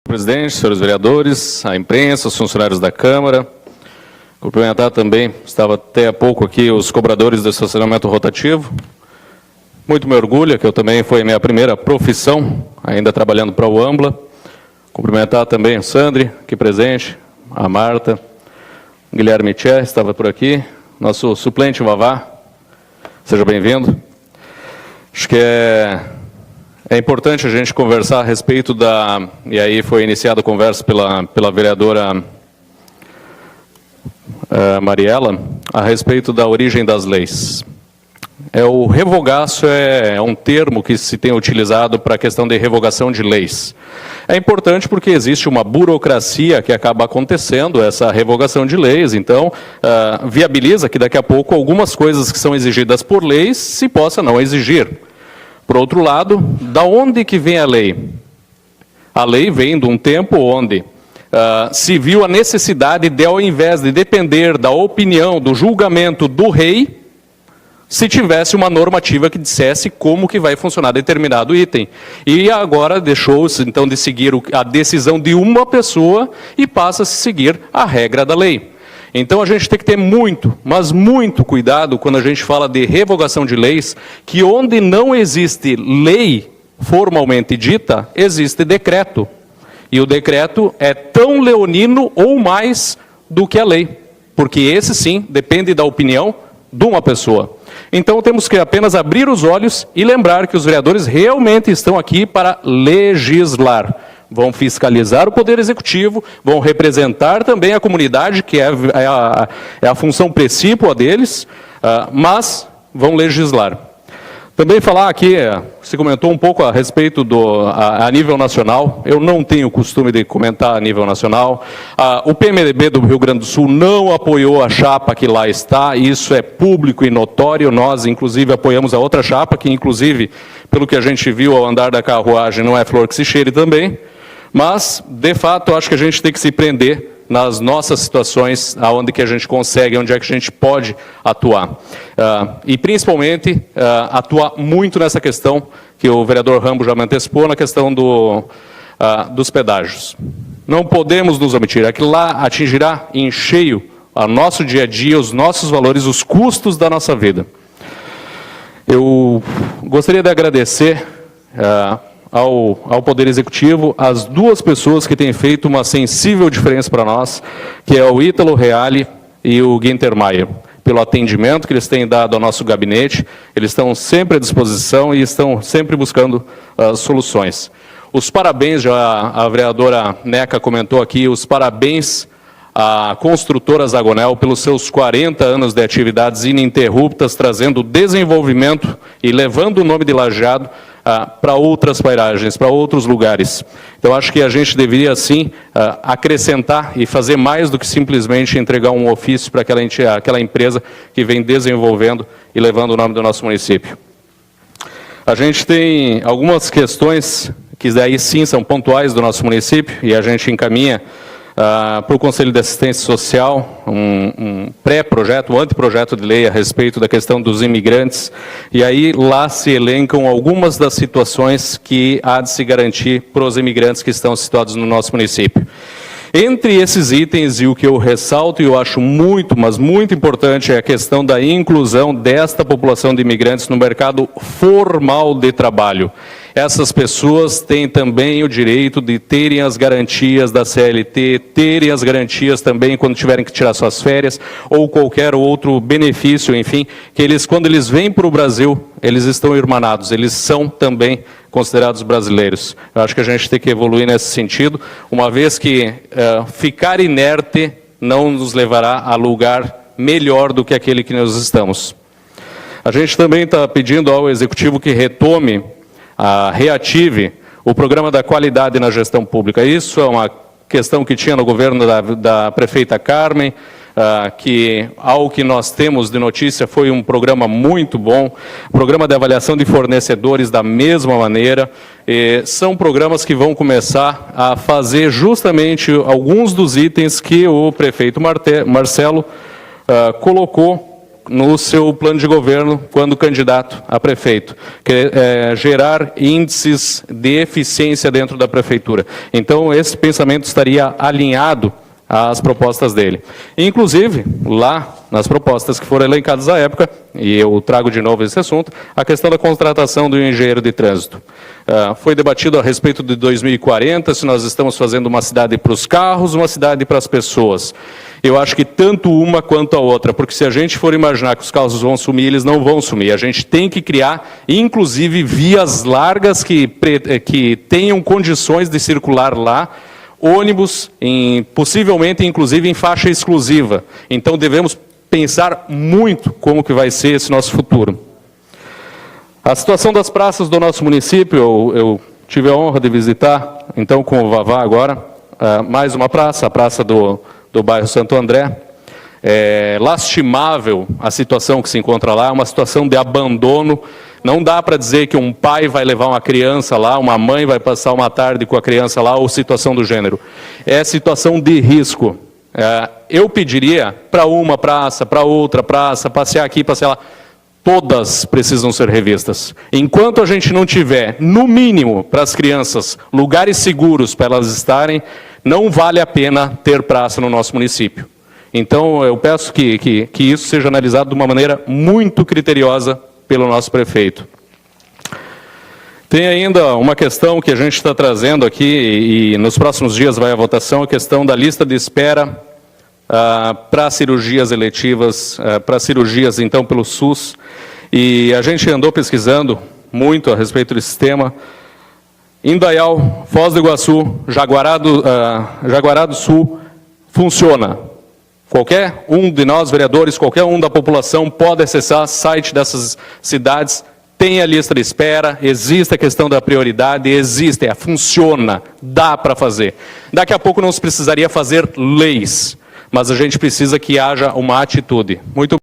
Presidente, senhores vereadores, a imprensa, os funcionários da Câmara. Cumprimentar também, estava até há pouco aqui, os cobradores do estacionamento rotativo. Muito me orgulha, que eu também foi a minha primeira profissão, ainda trabalhando para o AMBLA. Cumprimentar também o Sandri, aqui presente, a Marta, o Guilherme Tché, estava por aqui, nosso suplente Vavá, seja bem-vindo. Acho que é importante a gente conversar a respeito da... E aí foi iniciada a conversa pela vereadora Mariela, a respeito da origem das leis. O revogaço é um termo que se tem utilizado para a questão de revogação de leis. É importante porque existe uma burocracia que acaba acontecendo, essa revogação de leis, então viabiliza que daqui a pouco algumas coisas que são exigidas por leis se possa não exigir. Por outro lado, da onde que vem a lei? A lei vem de um tempo onde se viu a necessidade de, ao invés de depender da opinião, do julgamento do rei, se tivesse uma normativa que dissesse como que vai funcionar determinado item. E agora deixou-se, então, de seguir a decisão de uma pessoa e passa-se a seguir a regra da lei. Então, a gente tem que ter muito, mas muito cuidado quando a gente fala de revogação de leis, que onde não existe lei formalmente dita, existe decreto. E o decreto é tão leonino ou mais do que a lei, porque esse, sim, depende da opinião de uma pessoa. Então, temos que apenas abrir os olhos e lembrar que os vereadores realmente estão aqui para legislar. Vão fiscalizar o Poder Executivo, vão representar também a comunidade, que é a função principal deles, mas vão legislar. Também falar aqui, se comentou um pouco a respeito a nível nacional, eu não tenho o costume de comentar a nível nacional. O PMDB do Rio Grande do Sul não apoiou a chapa que lá está, isso é público e notório, nós inclusive apoiamos a outra chapa, que inclusive, pelo que a gente viu ao andar da carruagem, não é flor que se cheire também, mas, de fato, acho que a gente tem que se prender nas nossas situações, aonde que a gente consegue, onde é que a gente pode atuar. E, principalmente, atuar muito nessa questão, que o vereador Rambo já me antecipou, na questão dos pedágios. Não podemos nos omitir, aquilo lá atingirá em cheio o nosso dia a dia, os nossos valores, os custos da nossa vida. Eu gostaria de agradecer ao Poder Executivo, as duas pessoas que têm feito uma sensível diferença para nós, que é o Ítalo Reale e o Guinter Maia, pelo atendimento que eles têm dado ao nosso gabinete, eles estão sempre à disposição e estão sempre buscando soluções. Os parabéns, já a vereadora Neca comentou aqui, os parabéns à construtora Zagonel pelos seus 40 anos de atividades ininterruptas, trazendo desenvolvimento e levando o nome de Lajeado para outras pairagens, para outros lugares. Então, acho que a gente deveria, sim, acrescentar e fazer mais do que simplesmente entregar um ofício para aquela empresa que vem desenvolvendo e levando o nome do nosso município. A gente tem algumas questões que daí sim são pontuais do nosso município e a gente encaminha para o Conselho de Assistência Social, um pré-projeto, um anteprojeto de lei a respeito da questão dos imigrantes, e aí lá se elencam algumas das situações que há de se garantir para os imigrantes que estão situados no nosso município. Entre esses itens, e o que eu ressalto e eu acho muito, mas muito importante, é a questão da inclusão desta população de imigrantes no mercado formal de trabalho. Essas pessoas têm também o direito de terem as garantias da CLT, terem as garantias também quando tiverem que tirar suas férias, ou qualquer outro benefício, enfim, que eles, quando eles vêm para o Brasil, eles estão irmanados, eles são também considerados brasileiros. Eu acho que a gente tem que evoluir nesse sentido, uma vez que ficar inerte não nos levará a lugar melhor do que aquele que nós estamos. A gente também está pedindo ao Executivo que retome, reative o programa da qualidade na gestão pública. Isso é uma questão que tinha no governo da prefeita Carmen, que, ao que nós temos de notícia, foi um programa muito bom, programa de avaliação de fornecedores da mesma maneira, são programas que vão começar a fazer justamente alguns dos itens que o prefeito Marcelo colocou no seu plano de governo quando candidato a prefeito, que é gerar índices de eficiência dentro da prefeitura. Então, esse pensamento estaria alinhado às propostas dele. Inclusive, lá nas propostas que foram elencadas à época, e eu trago de novo esse assunto, a questão da contratação do engenheiro de trânsito. Foi debatido a respeito de 2040, se nós estamos fazendo uma cidade para os carros, uma cidade para as pessoas. Eu acho que tanto uma quanto a outra, porque se a gente for imaginar que os carros vão sumir, eles não vão sumir. A gente tem que criar, inclusive, vias largas que tenham condições de circular lá, ônibus, possivelmente, inclusive, em faixa exclusiva. Então, devemos pensar muito como que vai ser esse nosso futuro. A situação das praças do nosso município, eu tive a honra de visitar, então, com o Vavá agora, mais uma praça, a praça do bairro Santo André. É lastimável a situação que se encontra lá, uma situação de abandono. Não dá para dizer que um pai vai levar uma criança lá, uma mãe vai passar uma tarde com a criança lá, ou situação do gênero. É situação de risco. Eu pediria para uma praça, para outra praça, passear aqui, passear lá. Todas precisam ser revistas. Enquanto a gente não tiver, no mínimo, para as crianças, lugares seguros para elas estarem, não vale a pena ter praça no nosso município. Então, eu peço que isso seja analisado de uma maneira muito criteriosa pelo nosso prefeito. Tem ainda uma questão que a gente está trazendo aqui, e nos próximos dias vai à votação, a questão da lista de espera para cirurgias eletivas, para cirurgias, então, pelo SUS. E a gente andou pesquisando muito a respeito desse tema. Indaial, Foz do Iguaçu, Jaguará do Sul, funciona. Qualquer um de nós, vereadores, qualquer um da população pode acessar o site dessas cidades, tem a lista de espera, existe a questão da prioridade, funciona, dá para fazer. Daqui a pouco não se precisaria fazer leis, mas a gente precisa que haja uma atitude. Muito